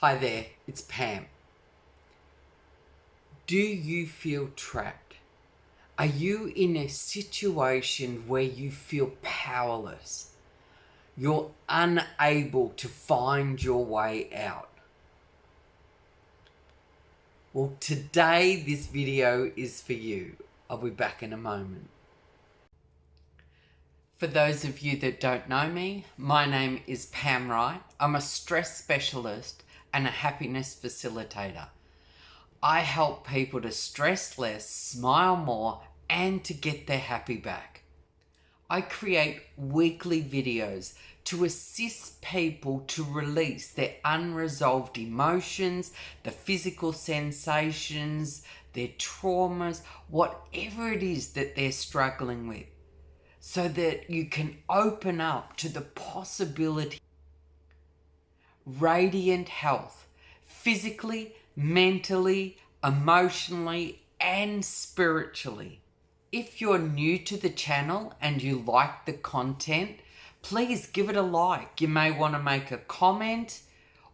Hi there, it's Pam. Do you feel trapped? Are you in a situation where you feel powerless? You're unable to find your way out? Well, today this video is for you. I'll be back in a moment. For those of you that don't know me, my name is Pam Wright. I'm a stress specialist and a happiness facilitator. I help people to stress less, smile more, and to get their happy back. I create weekly videos to assist people to release their unresolved emotions, the physical sensations, their traumas, whatever it is that they're struggling with, so that you can open up to the possibility of radiant health, physically, mentally, emotionally, and spiritually. If you're new to the channel and you like the content, please give it a like. You may want to make a comment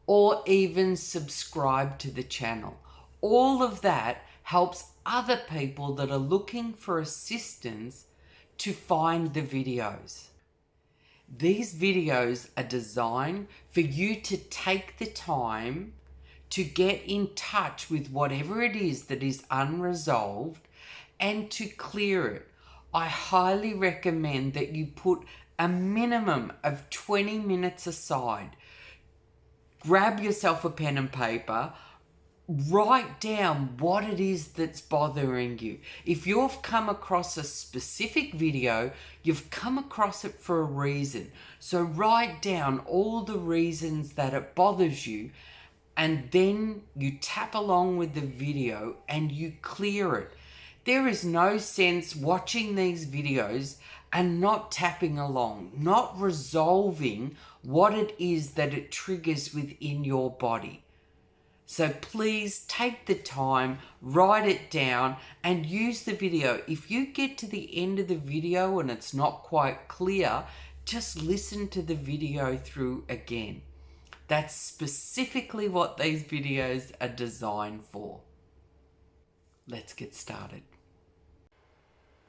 or even subscribe to the channel. All of that helps other people that are looking for assistance to find the videos. These videos are designed for you to take the time to get in touch with whatever it is that is unresolved and to clear it. I highly recommend that you put a minimum of 20 minutes aside. Grab yourself a pen and paper. Write down what it is that's bothering you. If you've come across a specific video, you've come across it for a reason. So write down all the reasons that it bothers you, and then you tap along with the video and you clear it. There is no sense watching these videos and not tapping along, not resolving what it is that it triggers within your body. So please take the time, write it down, and use the video. If you get to the end of the video and it's not quite clear, just listen to the video through again. That's specifically what these videos are designed for. Let's get started.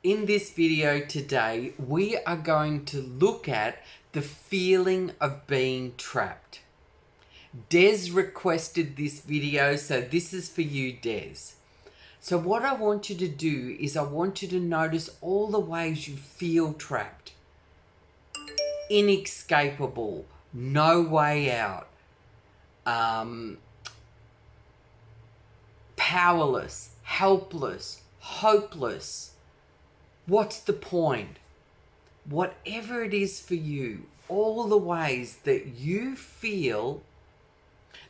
In this video today, we are going to look at the feeling of being trapped. Des requested this video, so this is for you, Des. So what I want you to do is I want you to notice all the ways you feel trapped. Inescapable, no way out. Powerless, helpless, hopeless. What's the point? Whatever it is for you, all the ways that you feel.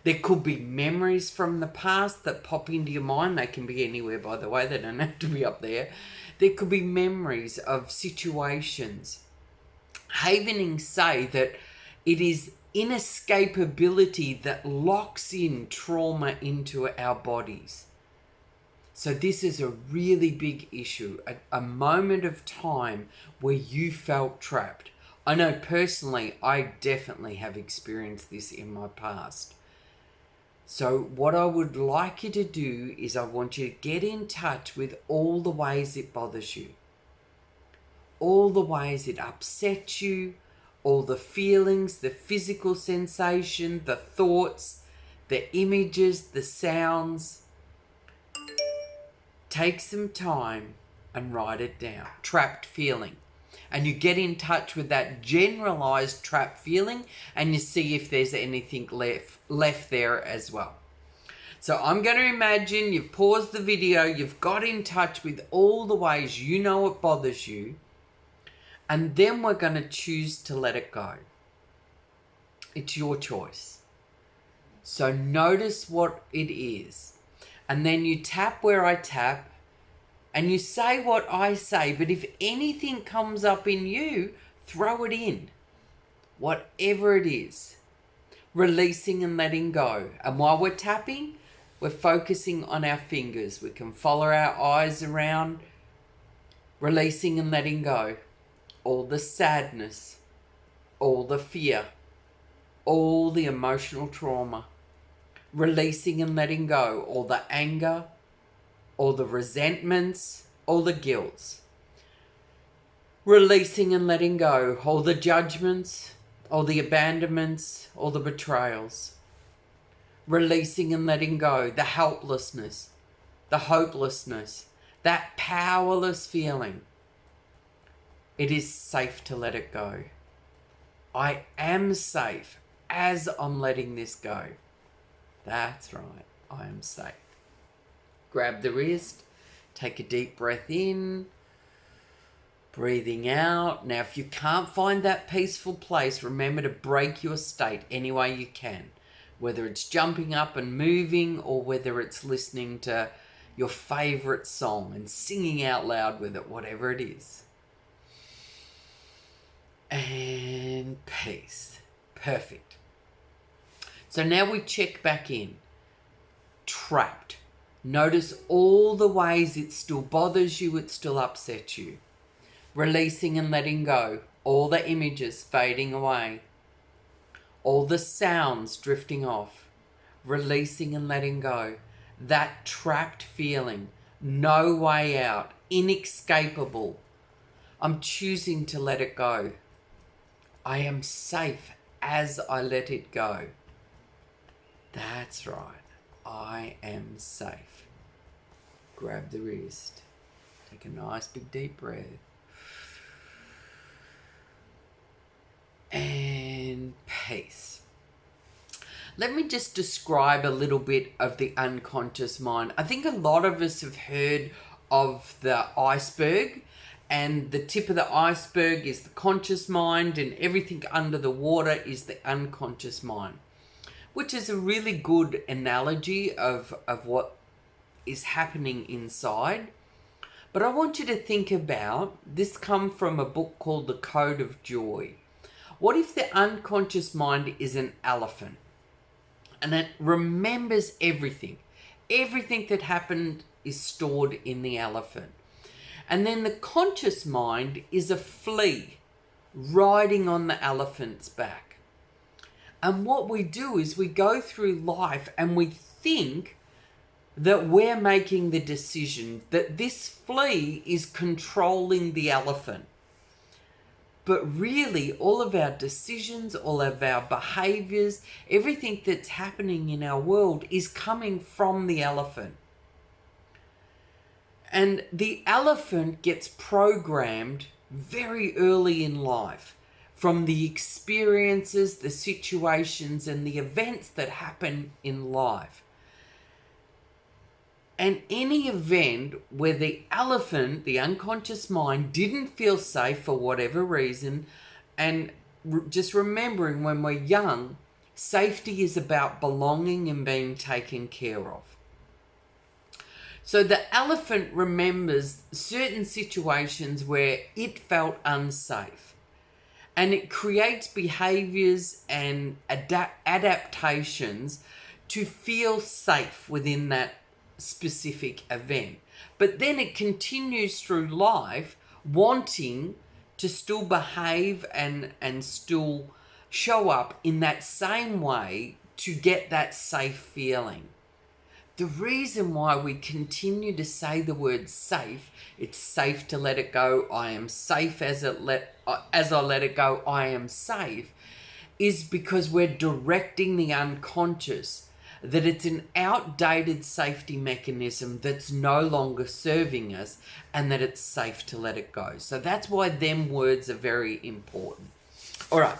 There could be memories from the past that pop into your mind. They can be anywhere, by the way. They don't have to be up there. There could be memories of situations. Havening say that it is inescapability that locks in trauma into our bodies. So this is a really big issue, a moment of time where you felt trapped. I know personally, I definitely have experienced this in my past. So what I would like you to do is I want you to get in touch with all the ways it bothers you. All the ways it upsets you, all the feelings, the physical sensation, the thoughts, the images, the sounds. Take some time and write it down. Trapped feeling. And you get in touch with that generalized trapped feeling and you see if there's anything left there as well. So I'm going to imagine you've paused the video, you've got in touch with all the ways you know it bothers you, and then we're going to choose to let it go. It's your choice. So notice what it is. And then you tap where I tap, and you say what I say, but if anything comes up in you, throw it in. Whatever it is. Releasing and letting go. And while we're tapping, we're focusing on our fingers. We can follow our eyes around. Releasing and letting go. All the sadness. All the fear. All the emotional trauma. Releasing and letting go all the anger, all the resentments, all the guilts. Releasing and letting go all the judgments, all the abandonments, all the betrayals. Releasing and letting go the helplessness, the hopelessness, that powerless feeling. It is safe to let it go. I am safe as I'm letting this go. That's right, I am safe. Grab the wrist, take a deep breath in, breathing out. Now, if you can't find that peaceful place, remember to break your state any way you can. Whether it's jumping up and moving or whether it's listening to your favourite song and singing out loud with it, whatever it is. And peace. Perfect. So now we check back in. Trapped. Notice all the ways it still bothers you, it still upsets you. Releasing and letting go. All the images fading away. All the sounds drifting off. Releasing and letting go. That trapped feeling. No way out. Inescapable. I'm choosing to let it go. I am safe as I let it go. That's right. I am safe. Grab the wrist. Take a nice big deep breath. And peace. Let me just describe a little bit of the unconscious mind. I think a lot of us have heard of the iceberg, and the tip of the iceberg is the conscious mind, and everything under the water is the unconscious mind, which is a really good analogy of what is happening inside. But I want you to think about, this come from a book called The Code of Joy. What if the unconscious mind is an elephant and it remembers everything? Everything that happened is stored in the elephant. And then the conscious mind is a flea riding on the elephant's back. And what we do is we go through life and we think that we're making the decision, that this flea is controlling the elephant. But really, all of our decisions, all of our behaviors, everything that's happening in our world is coming from the elephant. And the elephant gets programmed very early in life from the experiences, the situations, and the events that happen in life. And any event where the elephant, the unconscious mind, didn't feel safe for whatever reason, and just remembering when we're young, safety is about belonging and being taken care of. So the elephant remembers certain situations where it felt unsafe, and it creates behaviors and adaptations to feel safe within that specific event. But then it continues through life wanting to still behave and still show up in that same way to get that safe feeling. The reason why we continue to say the word safe, it's safe to let it go, I am safe as I let it go, I am safe, is because we're directing the unconscious that it's an outdated safety mechanism that's no longer serving us, and that it's safe to let it go. So that's why them words are very important. All right,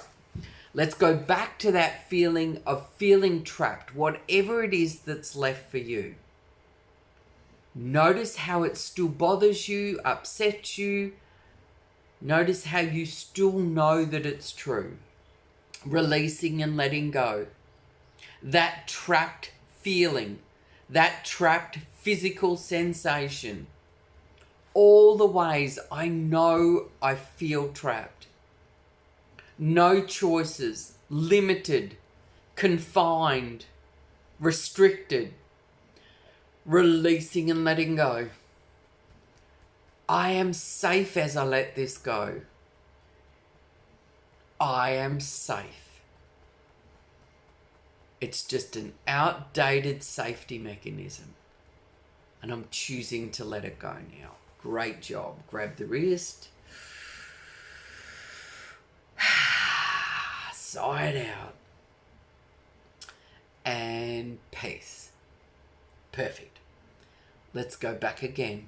let's go back to that feeling of feeling trapped, whatever it is that's left for you. Notice how it still bothers you, upsets you. Notice how you still know that it's true. Releasing and letting go. That trapped feeling, that trapped physical sensation. All the ways I know I feel trapped. No choices, limited, confined, restricted. Releasing and letting go. I am safe as I let this go. I am safe. It's just an outdated safety mechanism. And I'm choosing to let it go now. Great job. Grab the wrist. Sigh it out. And peace. Perfect. Let's go back again.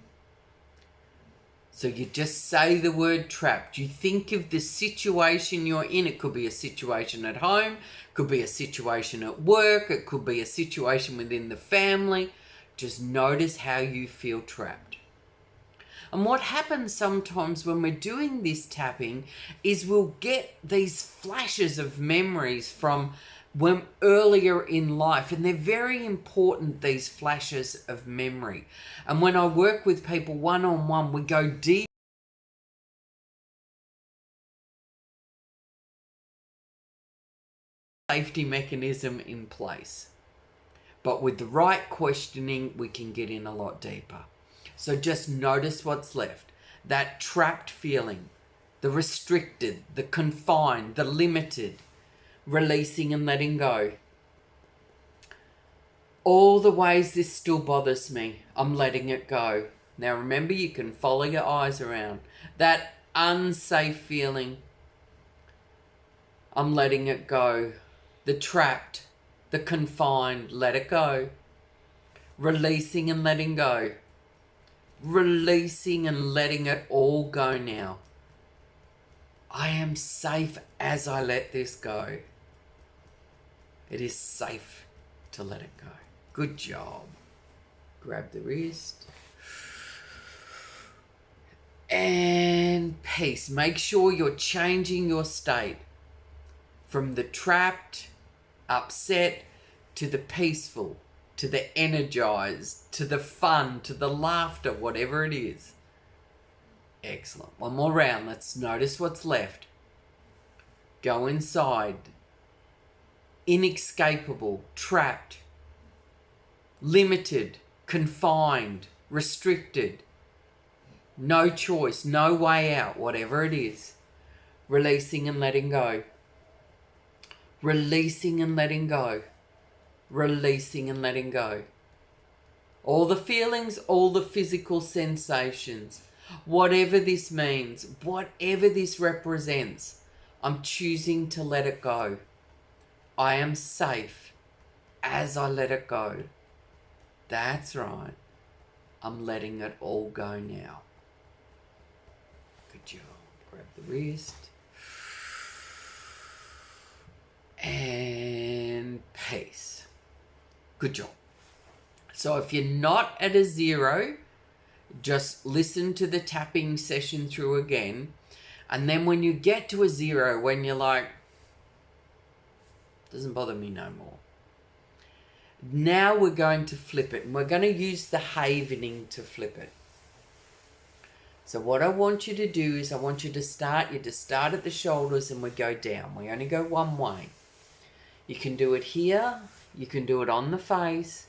So you just say the word trapped. You think of the situation you're in. It could be a situation at home, could be a situation at work, it could be a situation within the family. Just notice how you feel trapped. And what happens sometimes when we're doing this tapping is we'll get these flashes of memories from when earlier in life, and they're very important, these flashes of memory. And when I work with people one-on-one, we go deep. Safety mechanism in place. But with the right questioning, we can get in a lot deeper. So just notice what's left. That trapped feeling, the restricted, the confined, the limited, releasing and letting go. All the ways this still bothers me, I'm letting it go. Now remember, you can follow your eyes around. That unsafe feeling, I'm letting it go. The trapped, the confined, let it go. Releasing and letting go. Releasing and letting it all go now. I am safe as I let this go. It is safe to let it go. Good job. Grab the wrist. And peace. Make sure you're changing your state from the trapped, upset, to the peaceful, to the energized, to the fun, to the laughter, whatever it is. Excellent. One more round. Let's notice what's left. Go inside. Inescapable, trapped, limited, confined, restricted, no choice, no way out, whatever it is. Releasing and letting go. Releasing and letting go. Releasing and letting go. All the feelings, all the physical sensations, whatever this means, whatever this represents, I'm choosing to let it go. I am safe as I let it go. That's right. I'm letting it all go now. Good job. Grab the wrist. And peace. Good job. So if you're not at a 0, just listen to the tapping session through again. And then when you get to a 0, when you're like, doesn't bother me no more. Now we're going to flip it, and we're going to use the havening to flip it. So what I want you to do is I want you to start at the shoulders and we go down. We only go one way. You can do it here. You can do it on the face.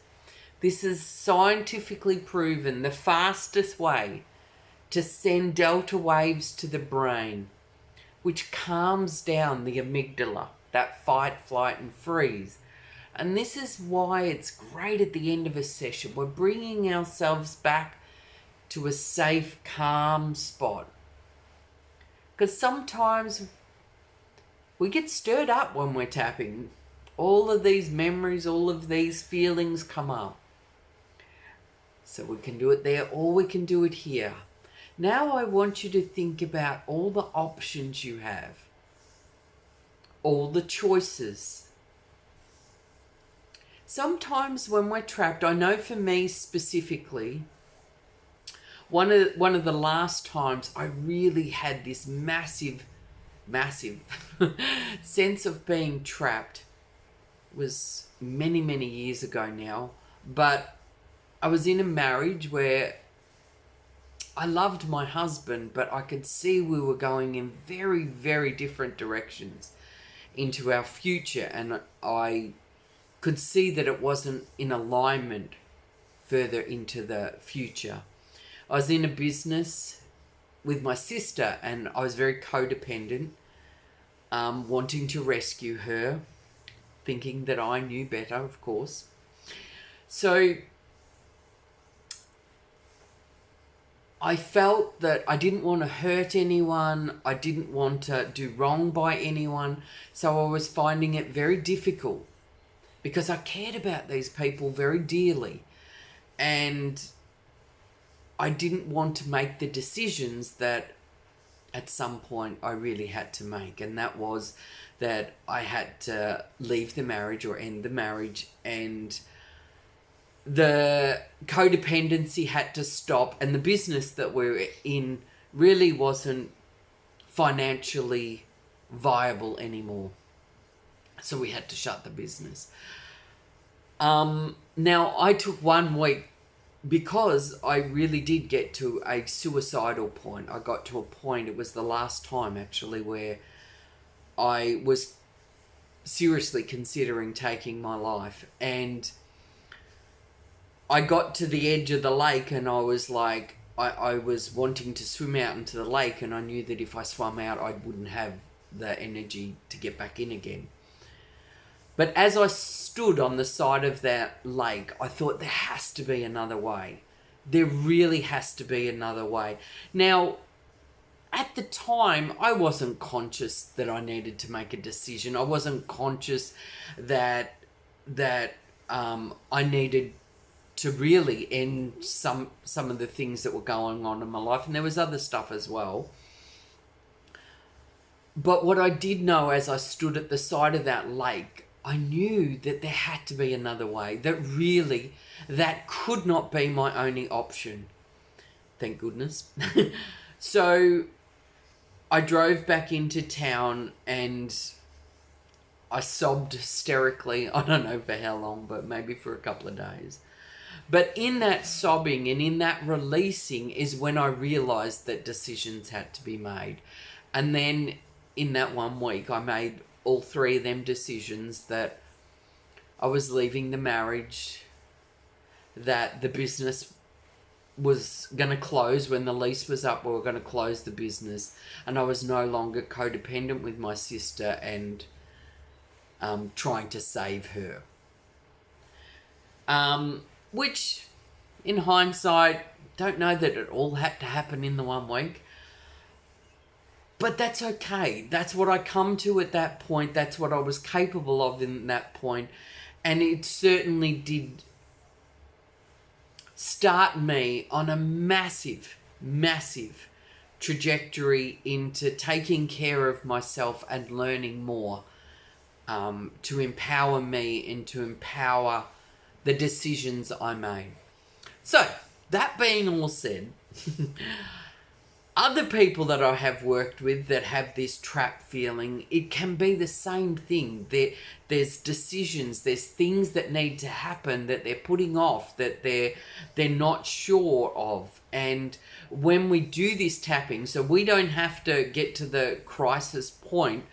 This is scientifically proven the fastest way to send delta waves to the brain, which calms down the amygdala, that fight, flight, and freeze. And this is why it's great at the end of a session. We're bringing ourselves back to a safe, calm spot. Because sometimes we get stirred up when we're tapping. All of these memories, all of these feelings come up. So we can do it there, or we can do it here. Now I want you to think about all the options you have. All the choices. Sometimes when we're trapped, I know for me specifically, one of the last times I really had this massive sense of being trapped was many years ago now. But I was in a marriage where I loved my husband, but I could see we were going in very different directions into our future, and I could see that it wasn't in alignment further into the future. I was in a business with my sister, and I was very codependent, wanting to rescue her. thinking that I knew better, of course. So I felt that I didn't want to hurt anyone. I didn't want to do wrong by anyone. So I was finding it very difficult because I cared about these people very dearly. And I didn't want to make the decisions that at some point I really had to make. And that was that I had to leave the marriage or end the marriage, and the codependency had to stop, and the business that we're in really wasn't financially viable anymore. So we had to shut the business. Now, I took 1 week because I really did get to a suicidal point. I got to a point, it was the last time actually, where I was seriously considering taking my life. And I got to the edge of the lake and I was like, I was wanting to swim out into the lake, and I knew that if I swam out, I wouldn't have the energy to get back in again. But as I stood on the side of that lake, I thought there has to be another way. There really has to be another way. Now, at the time, I wasn't conscious that I needed to make a decision. I wasn't conscious that I needed to really end some of the things that were going on in my life. And there was other stuff as well. But what I did know as I stood at the side of that lake, I knew that there had to be another way, that really that could not be my only option. Thank goodness. So I drove back into town and I sobbed hysterically. I don't know for how long, but maybe for a couple of days. But in that sobbing and in that releasing is when I realized that decisions had to be made. And then in that 1 week, I made all 3 of them decisions: that I was leaving the marriage, that the business was going to close when the lease was up. We were going to close the business, and I was no longer codependent with my sister and trying to save her. Which, in hindsight, don't know that it all had to happen in the 1 week. But that's okay. That's what I come to at that point. That's what I was capable of in that point. And it certainly did start me on a massive, massive trajectory into taking care of myself and learning more, to empower me and to empower the decisions I made. So, that being all said, other people that I have worked with that have this trap feeling, it can be the same thing. There's decisions, there's things that need to happen that they're putting off, that they're not sure of. And when we do this tapping, so we don't have to get to the crisis point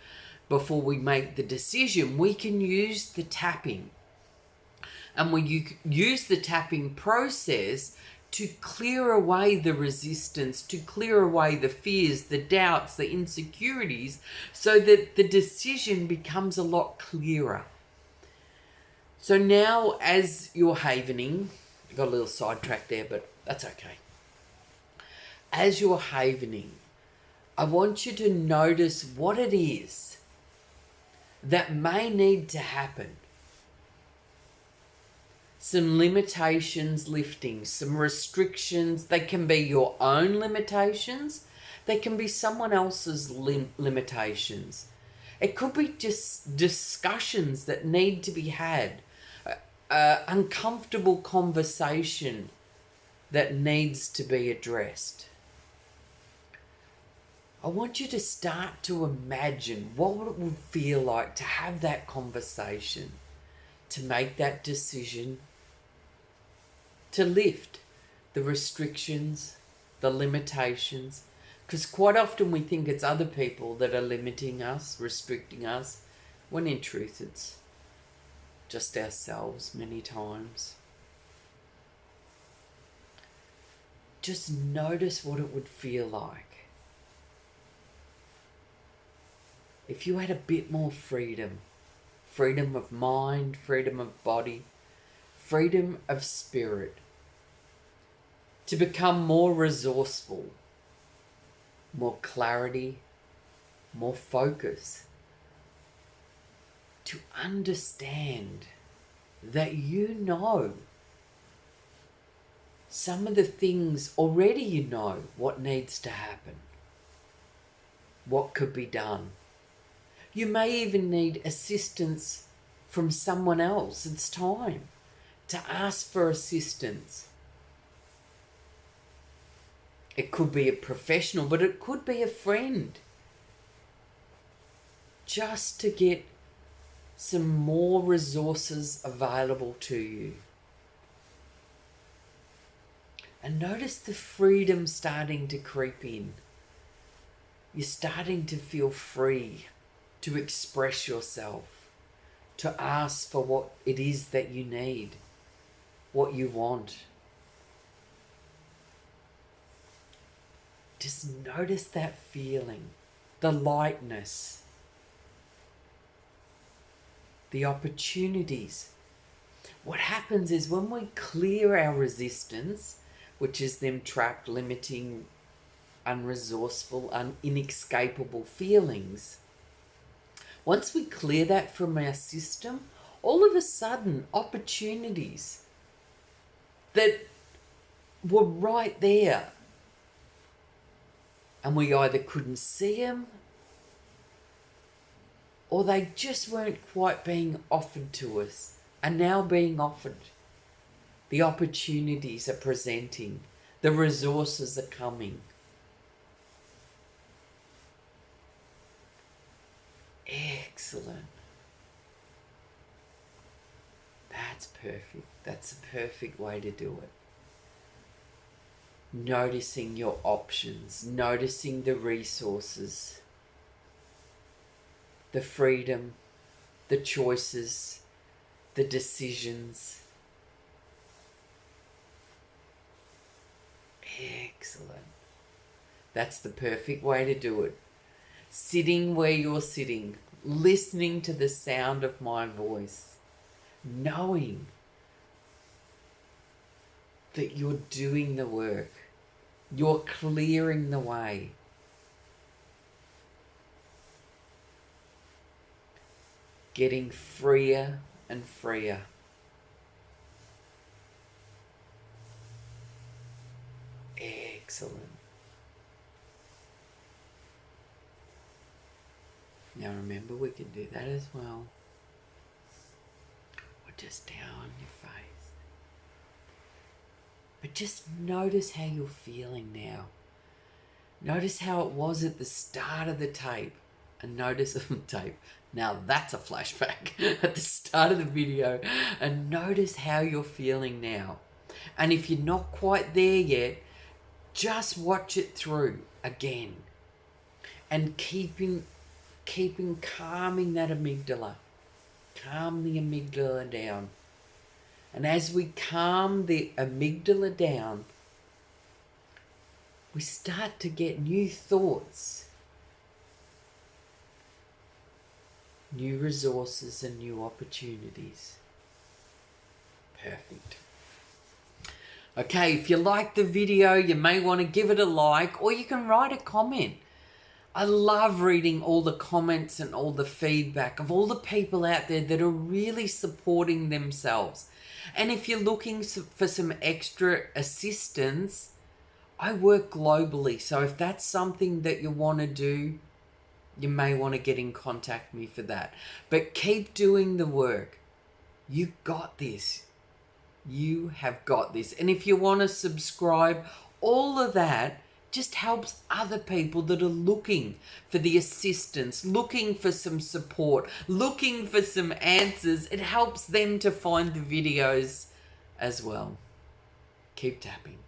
before we make the decision, we can use the tapping. And when you use the tapping process to clear away the resistance, to clear away the fears, the doubts, the insecurities, so that the decision becomes a lot clearer. So now as you're havening, I got a little sidetracked there, but that's okay. As you're havening, I want you to notice what it is that may need to happen. Some limitations lifting, some restrictions. They can be your own limitations. They can be someone else's limitations. It could be just discussions that need to be had, uncomfortable conversation that needs to be addressed. I want you to start to imagine what it would feel like to have that conversation, to make that decision, to lift the restrictions, the limitations. Because quite often we think it's other people that are limiting us, restricting us, when in truth it's just ourselves many times. Just notice what it would feel like if you had a bit more freedom freedom of mind, freedom of body, freedom of spirit, to become more resourceful, more clarity, more focus, to understand that you know some of the things already, you know what needs to happen, what could be done. You may even need assistance from someone else. It's time to ask for assistance. It could be a professional, but it could be a friend. Just to get some more resources available to you. And notice the freedom starting to creep in. You're starting to feel free to express yourself, to ask for what it is that you need, what you want. Just notice that feeling, the lightness, the opportunities. What happens is when we clear our resistance, which is them trapped, limiting, unresourceful, inescapable feelings, once we clear that from our system, all of a sudden opportunities that were right there, and we either couldn't see them or they just weren't quite being offered to us, are now being offered. The opportunities are presenting. The resources are coming. Excellent. That's perfect. That's a perfect way to do it. Noticing your options, noticing the resources, the freedom, the choices, the decisions. Excellent. That's the perfect way to do it. Sitting where you're sitting, listening to the sound of my voice, knowing that you're doing the work, you're clearing the way. Getting freer and freer. Excellent. Now remember, we can do that as well. Or just down your face. But just notice how you're feeling now. Notice how it was at the start of the tape. And notice the tape. Now that's a flashback at the start of the video. And notice how you're feeling now. And if you're not quite there yet, just watch it through again. And keeping calming that amygdala. Calm the amygdala down. And as we calm the amygdala down, we start to get new thoughts, new resources and new opportunities. Perfect. Okay, if you like the video, you may want to give it a like, or you can write a comment. I love reading all the comments and all the feedback of all the people out there that are really supporting themselves. And if you're looking for some extra assistance, I work globally. So if that's something that you want to do, you may want to get in contact with me for that. But keep doing the work. You got this. You have got this. And if you want to subscribe, all of that just helps other people that are looking for the assistance, looking for some support, looking for some answers. It helps them to find the videos as well. Keep tapping.